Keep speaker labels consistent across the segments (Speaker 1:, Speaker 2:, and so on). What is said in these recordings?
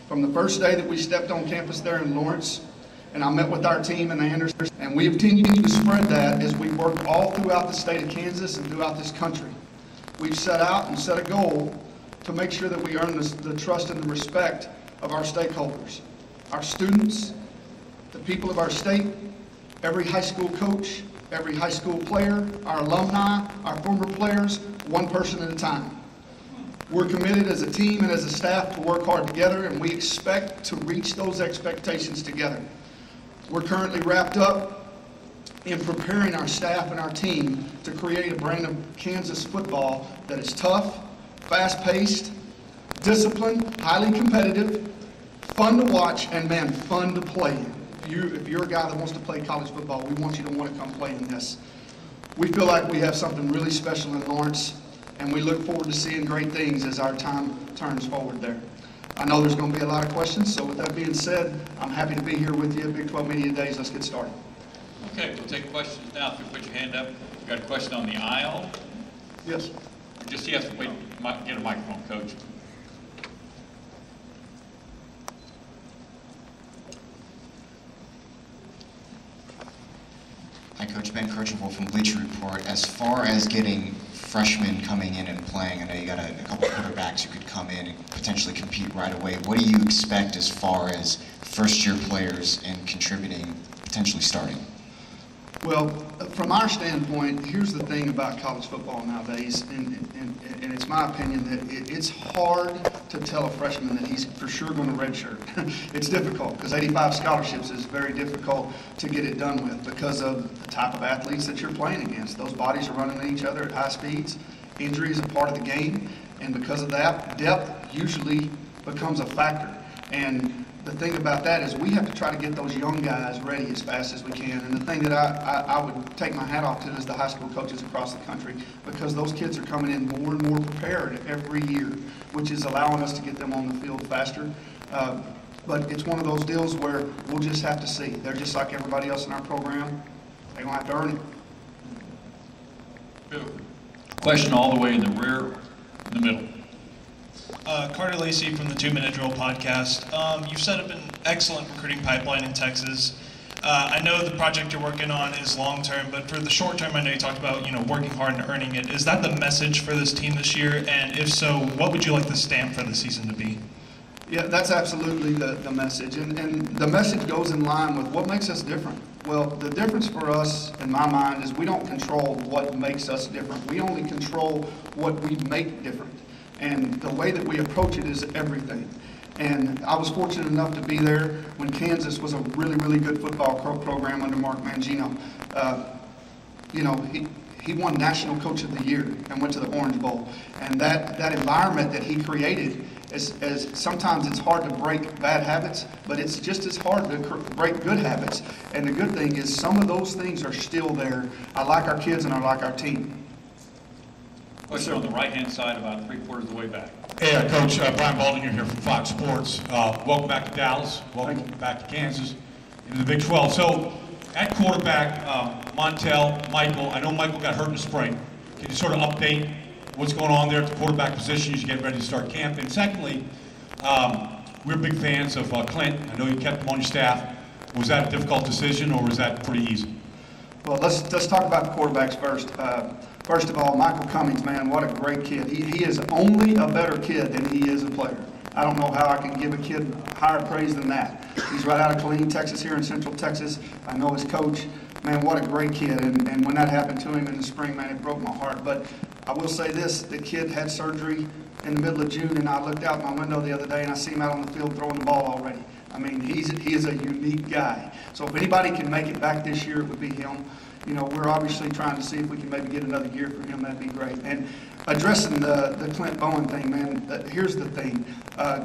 Speaker 1: From the first day that we stepped on campus there in Lawrence, and I met with our team in Anderson, and we have continued to spread that as we work all throughout the state of Kansas and throughout this country. We've set out and set a goal to make sure that we earn the trust and the respect of our stakeholders, our students, the people of our state, every high school coach, every high school player, our alumni, our former players, one person at a time. We're committed as a team and as a staff to work hard together, and we expect to reach those expectations together. We're currently wrapped up in preparing our staff and our team to create a brand of Kansas football that is tough, fast-paced, disciplined, highly competitive, fun to watch, and man, fun to play. If you're a guy that wants to play college football, we want you to want to come play in this. We feel like we have something really special in Lawrence, and we look forward to seeing great things as our time turns forward there. I know there's going to be a lot of questions, so with that being said, I'm happy to be here with you at Big 12 Media Days. Let's get started.
Speaker 2: Okay, we'll take questions now. If you put your hand up, you got a question on the aisle?
Speaker 1: Yes.
Speaker 2: Just you have to wait, get a microphone, Coach.
Speaker 3: Hi, Coach. Ben Kirchhoff from Bleacher Report. As far as getting freshmen coming in and playing, I know you got a couple quarterbacks who could come in and potentially compete right away. What do you expect as far as first-year players and contributing, potentially starting?
Speaker 1: Well, from our standpoint, here's the thing about college football nowadays, and it's my opinion that it's hard to tell a freshman that he's for sure going to redshirt. It's difficult because 85 scholarships is very difficult to get it done with because of the type of athletes that you're playing against. Those bodies are running at each other at high speeds. Injury is a part of the game, and because of that, depth usually becomes a factor. And the thing about that is we have to try to get those young guys ready as fast as we can. And the thing that I would take my hat off to is the high school coaches across the country, because those kids are coming in more and more prepared every year, which is allowing us to get them on the field faster. But it's one of those deals where we'll just have to see. They're just like everybody else in our program. They're going to have to earn it.
Speaker 2: Question all the way in the rear, in the middle.
Speaker 4: Carter Lacey from the 2-Minute Drill podcast. You've set up an excellent recruiting pipeline in Texas. I know the project you're working on is long-term, but for the short-term, I know you talked about working hard and earning it. Is that the message for this team this year? And if so, what would you like the stamp for the season to be?
Speaker 1: Yeah, that's absolutely the message. And the message goes in line with what makes us different. Well, the difference for us, in my mind, is we don't control what makes us different. We only control what we make different. And the way that we approach it is everything. And I was fortunate enough to be there when Kansas was a really, really good football program under Mark Mangino. He won National Coach of the Year and went to the Orange Bowl. And that environment that he created, as sometimes it's hard to break bad habits, but it's just as hard to break good habits. And the good thing is some of those things are still there. I like our kids and I like our team.
Speaker 2: Question on the right-hand side, about 3/4 of the way back.
Speaker 5: Hey, Coach, Brian Baldinger here from Fox Sports. Welcome back to Dallas. Welcome back to Kansas into the Big 12. So, at quarterback, Montel, Michael, I know Michael got hurt in the spring. Can you sort of update what's going on there at the quarterback position as you get ready to start camp? And secondly, we're big fans of Clint. I know you kept him on your staff. Was that a difficult decision, or was that pretty easy?
Speaker 1: Well, let's talk about the quarterbacks first. First of all, Michael Cummings, man, what a great kid. He is only a better kid than he is a player. I don't know how I can give a kid higher praise than that. He's right out of Killeen, Texas, here in Central Texas. I know his coach. Man, what a great kid. And when that happened to him in the spring, man, it broke my heart. But I will say this, the kid had surgery in the middle of June, and I looked out my window the other day, and I see him out on the field throwing the ball already. I mean, he is a unique guy. So if anybody can make it back this year, it would be him. We're obviously trying to see if we can maybe get another year for him. That'd be great. And addressing the Clint Bowen thing, man, here's the thing.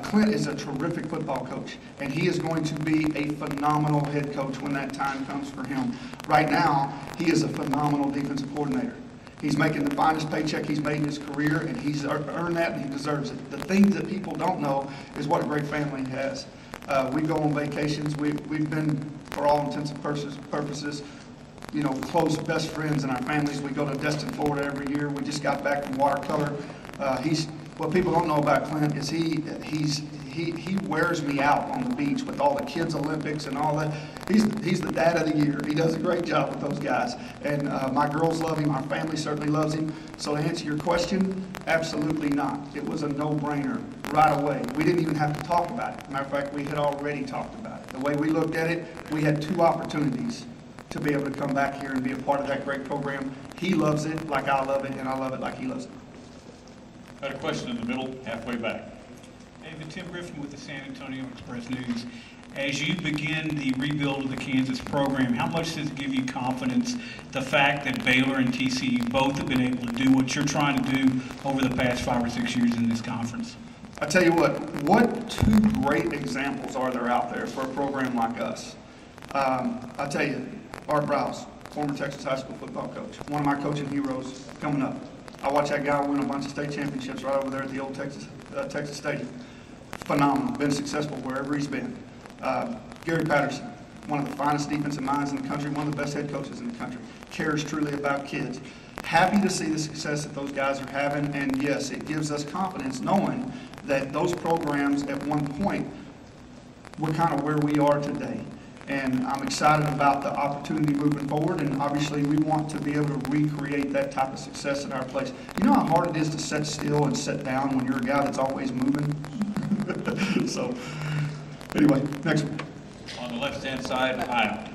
Speaker 1: Clint is a terrific football coach, and he is going to be a phenomenal head coach when that time comes for him. Right now, he is a phenomenal defensive coordinator. He's making the finest paycheck he's made in his career, and he's earned that, and he deserves it. The thing that people don't know is what a great family he has. We go on vacations. We've been, for all intents and purposes, close best friends in our families. We go to Destin, Florida every year. We just got back from watercolor. What people don't know about Clint is he wears me out on the beach with all the kids' Olympics and all that. He's the dad of the year. He does a great job with those guys. And my girls love him. Our family certainly loves him. So to answer your question, absolutely not. It was a no-brainer right away. We didn't even have to talk about it. Matter of fact, we had already talked about it. The way we looked at it, we had 2 opportunities to be able to come back here and be a part of that great program. He loves it like I love it, and I love it like he loves it.
Speaker 2: Got a question in the middle, halfway back.
Speaker 6: David, Tim Griffin with the San Antonio Express News. As you begin the rebuild of the Kansas program, how much does it give you confidence, the fact that Baylor and TCU both have been able to do what you're trying to do over the past 5 or 6 years in this conference?
Speaker 1: I tell you what 2 great examples are there out there for a program like us? I tell you, Art Browse, former Texas high school football coach, one of my coaching heroes coming up. I watched that guy win a bunch of state championships right over there at the old Texas Stadium. Phenomenal, been successful wherever he's been. Gary Patterson, one of the finest defensive minds in the country, one of the best head coaches in the country, cares truly about kids. Happy to see the success that those guys are having, and yes, it gives us confidence knowing that those programs at one point were kind of where we are today. And I'm excited about the opportunity moving forward, and obviously we want to be able to recreate that type of success in our place. You know how hard it is to sit still and sit down when you're a guy that's always moving? So, anyway, next one.
Speaker 2: On the left-hand side, aisle.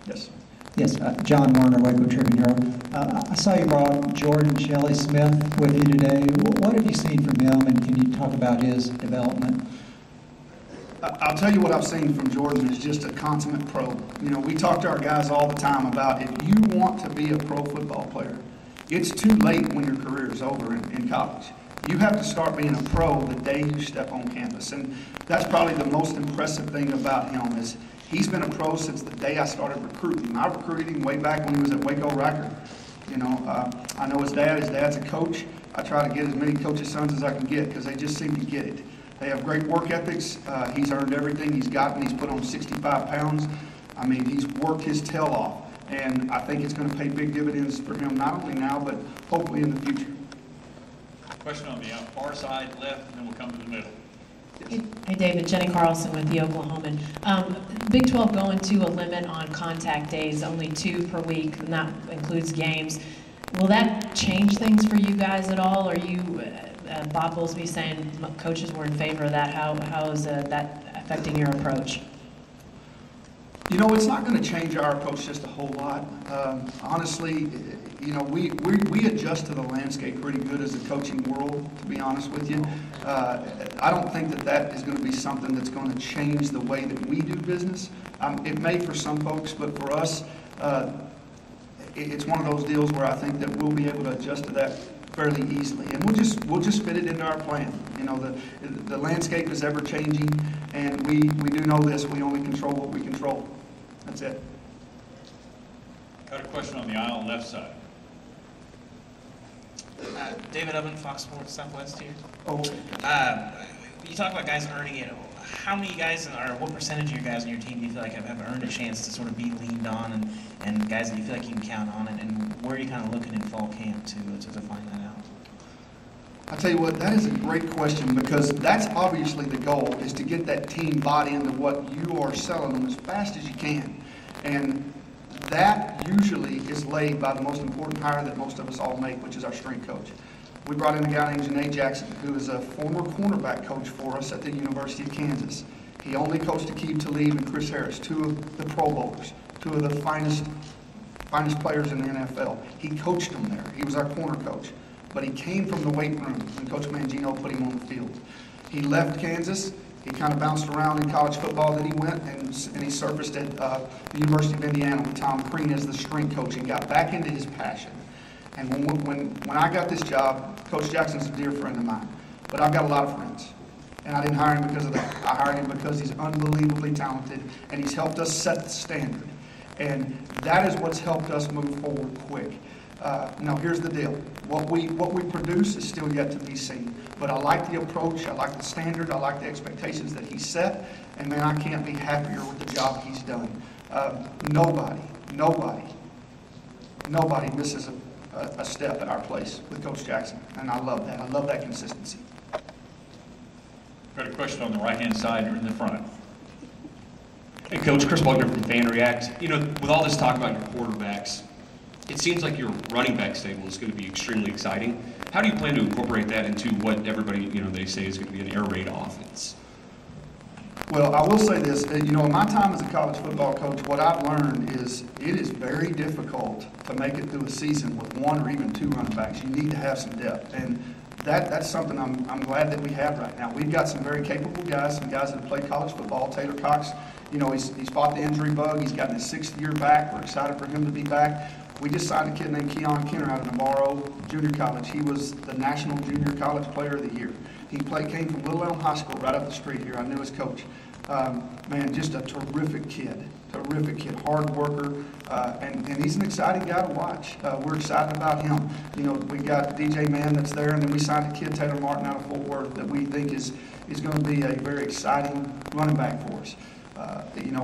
Speaker 1: Yes.
Speaker 7: Yes, John Warner, Waco Tribune Herald. I saw you brought Jordan Shelley Smith with you today. What have you seen from him, and can you talk about his development?
Speaker 1: I'll tell you what I've seen from Jordan is just a consummate pro. You know, we talk to our guys all the time about if you want to be a pro football player, it's too late when your career is over in college. You have to start being a pro the day you step on campus. And that's probably the most impressive thing about him is he's been a pro since the day I started recruiting him. I recruited him way back when he was at Waco Riker. You know, I know his dad's a coach. I try to get as many coaches' sons as I can get because they just seem to get it. They have great work ethics. He's earned everything he's gotten. He's put on 65 pounds. I mean, he's worked his tail off. And I think it's going to pay big dividends for him, not only now, but hopefully in the future.
Speaker 2: Question on the far side, left, and then we'll come to the middle.
Speaker 8: Hey David, Jenny Carlson with the Oklahoman. Big 12 going to a limit on contact days, only 2 per week, and that includes games. Will that change things for you guys at all? Are you, Bob Bowlesby saying coaches were in favor of that. How is that affecting your approach?
Speaker 1: You know, it's not going to change our approach just a whole lot. Honestly, you know, we adjust to the landscape pretty good as a coaching world, to be honest with you. I don't think that is going to be something that's going to change the way that we do business. It may for some folks, but for us, it's one of those deals where I think that we'll be able to adjust to that fairly easily, and we'll just fit it into our plan. You know, the landscape is ever changing, and we do know this. We only control what we control. That's it.
Speaker 2: Got a question on the aisle, left side.
Speaker 9: David Oven, Fox Sports Southwest here.
Speaker 1: Oh.
Speaker 9: You talk about guys earning it. How many guys, or what percentage of your guys on your team do you feel like have earned a chance to sort of be leaned on, and guys that you feel like you can count on, and where are you kind of looking in fall camp to find that out?
Speaker 1: I tell you what, that is a great question, because that's obviously the goal, is to get that team bought into what you are selling them as fast as you can. And that usually is laid by the most important hire that most of us all make, which is our strength coach. We brought in a guy named Janae Jackson, who is a former cornerback coach for us at the University of Kansas. He only coached Aqib Talib and Chris Harris, 2 of the Pro Bowlers, 2 of the finest players in the NFL. He coached them there. He was our corner coach. But he came from the weight room when Coach Mangino put him on the field. He left Kansas. He kind of bounced around in college football. Then he went and he surfaced at the University of Indiana with Tom Crean as the strength coach and got back into his passion. And when I got this job, Coach Jackson's a dear friend of mine, but I've got a lot of friends. And I didn't hire him because of that. I hired him because he's unbelievably talented, and he's helped us set the standard. And that is what's helped us move forward quick. Now, here's the deal. What we produce is still yet to be seen. But I like the approach, I like the standard, I like the expectations that he set, and man, I can't be happier with the job he's done. Nobody misses a step at our place with Coach Jackson, and I love that. I love that consistency.
Speaker 2: Got a question on the right-hand side or in the front.
Speaker 10: Hey, Coach, Chris Wagner from Fan React. You know, with all this talk about your quarterbacks, it seems like your running back stable is going to be extremely exciting. How do you plan to incorporate that into what everybody, you know, they say is going to be an air raid offense?
Speaker 1: Well, I will say this, in my time as a college football coach, what I've learned is it is very difficult to make it through a season with one or even two running backs. You need to have some depth, and that's something I'm glad that we have right now. We've got some very capable guys, some guys that have played college football. Taylor Cox, he's fought the injury bug. He's gotten his 6th year back. We're excited for him to be back. We just signed a kid named Keon Kenner out of Navarro Junior College. He was the National Junior College Player of the Year. He came from Little Elm High School right up the street here. I knew his coach. Man, just a terrific kid, hard worker, and he's an exciting guy to watch. We're excited about him. We got DJ Mann that's there, and then we signed a kid, Taylor Martin, out of Fort Worth, that we think is going to be a very exciting running back for us.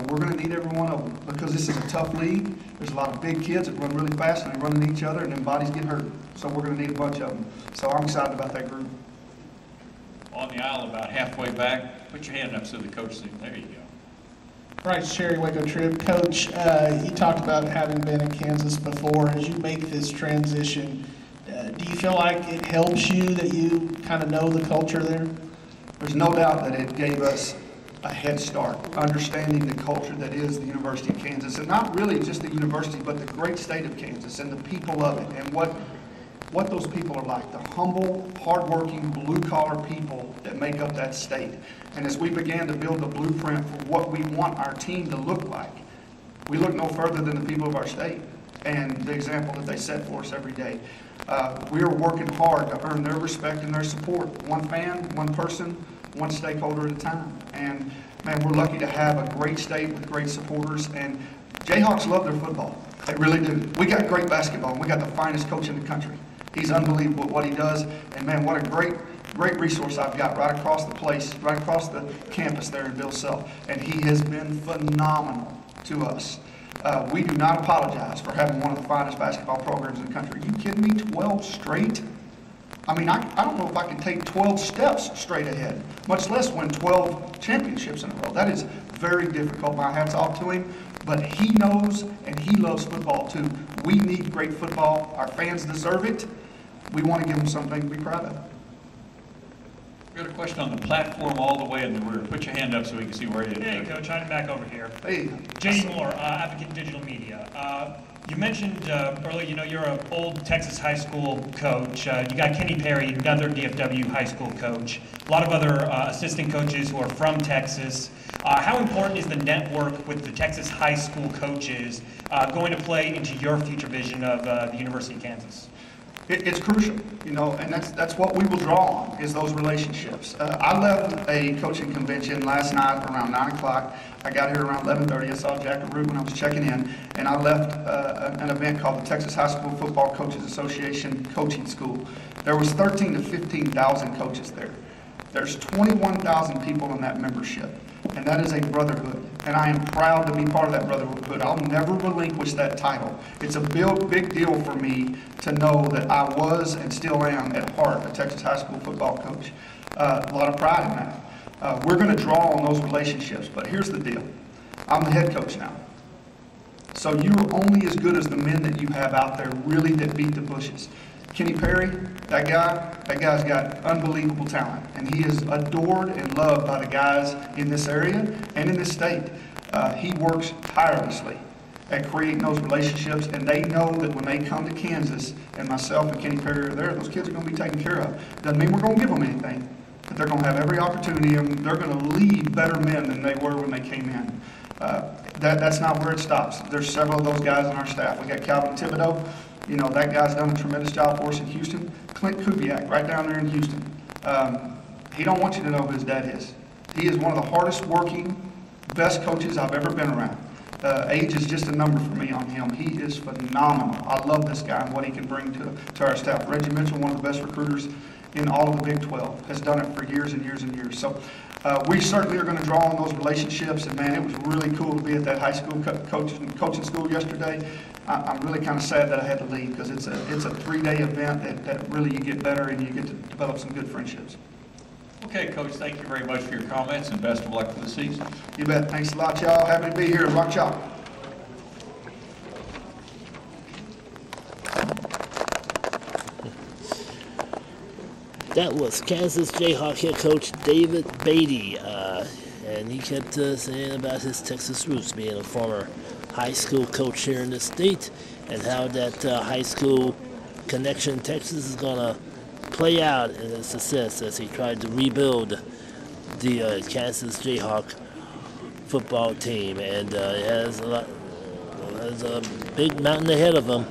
Speaker 1: We're going to need every one of them because this is a tough league. There's a lot of big kids that run really fast and they run into each other, and then bodies get hurt. So we're going to need a bunch of them. So I'm excited about that group.
Speaker 2: On the aisle about halfway back, put your hand up so the coach sees. There you go.
Speaker 11: Bryce Cherry, Waco Trib. Coach, you talked about having been in Kansas before. As you make this transition, do you feel like it helps you that you kind of know the culture there?
Speaker 1: There's no doubt that it gave us a head start, understanding the culture that is the University of Kansas, and not really just the university, but the great state of Kansas and the people of it, and what those people are like, the humble, hardworking, blue-collar people that make up that state. And as we began to build the blueprint for what we want our team to look like, we look no further than the people of our state and the example that they set for us every day. We are working hard to earn their respect and their support, one fan, one person, one stakeholder at a time. And man, we're lucky to have a great state with great supporters, and Jayhawks love their football. They really do. We got great basketball, and we got the finest coach in the country. He's unbelievable at what he does, and man, what a great resource I've got right across the place, right across the campus there in Bill Self, and he has been phenomenal to us. We do not apologize for having one of the finest basketball programs in the country. Are you kidding me? 12 straight? I mean, I don't know if I can take 12 steps straight ahead, much less win 12 championships in a row. That is very difficult. My hat's off to him. But he knows and he loves football too. We need great football. Our fans deserve it. We want to give them something to be proud of.
Speaker 2: We got a question on the platform all the way in the rear. Put your hand up so we can see where it is.
Speaker 12: Hey, Coach, I'm back over here.
Speaker 1: Hey.
Speaker 12: J.D. Moore, Advocate Digital Media. You mentioned earlier, you're an old Texas high school coach. You got Kenny Perry, another DFW high school coach. A lot of other assistant coaches who are from Texas. How important is the network with the Texas high school coaches going to play into your future vision of the University of Kansas?
Speaker 1: It's crucial, and that's what we will draw on, is those relationships. I left a coaching convention last night around 9 o'clock. I got here around 11:30. I saw Jack LaRue when I was checking in, and I left an event called the Texas High School Football Coaches Association Coaching School. There was 13,000 to 15,000 coaches there. There's 21,000 people in that membership, and that is a brotherhood, and I am proud to be part of that brotherhood. I'll never relinquish that title. It's a big deal for me to know that I was and still am at heart a Texas high school football coach. A lot of pride in that. We're going to draw on those relationships, but here's the deal. I'm the head coach now. So you're only as good as the men that you have out there really that beat the bushes. Kenny Perry, that guy's got unbelievable talent, and he is adored and loved by the guys in this area and in this state. He works tirelessly at creating those relationships, and they know that when they come to Kansas, and myself and Kenny Perry are there, those kids are going to be taken care of. Doesn't mean we're going to give them anything, but they're going to have every opportunity, and they're going to leave better men than they were when they came in. That's not where it stops. There's several of those guys on our staff. We got Calvin Thibodeau. That guy's done a tremendous job for us in Houston. Clint Kubiak, right down there in Houston. He don't want you to know who his dad is. He is one of the hardest working, best coaches I've ever been around. Age is just a number for me on him. He is phenomenal. I love this guy and what he can bring to our staff. Reggie Mitchell, one of the best recruiters in all of the Big 12, has done it for years and years and years. So we certainly are going to draw on those relationships, and man, it was really cool to be at that high school coaching school yesterday. I'm really kind of sad that I had to leave, because it's a 3-day event that really you get better and you get to develop some good friendships.
Speaker 2: Okay, Coach, thank you very much for your comments, and best of luck for the season.
Speaker 1: You bet. Thanks a lot, y'all. Happy to be here. Rock Chalk.
Speaker 13: That was Kansas Jayhawk head coach David Beaty, and he kept saying about his Texas roots, being a former high school coach here in the state, and how that high school connection in Texas is going to play out in his success as he tried to rebuild the Kansas Jayhawk football team, and has a big mountain ahead of him,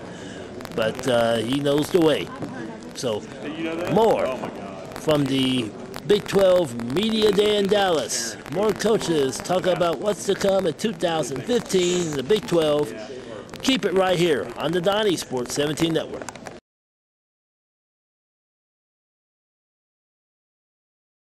Speaker 13: but he knows the way. So more from the Big 12 Media Day in Dallas. More coaches talk about what's to come in 2015 in the Big 12. Keep it right here on the Donniesport 17 Network.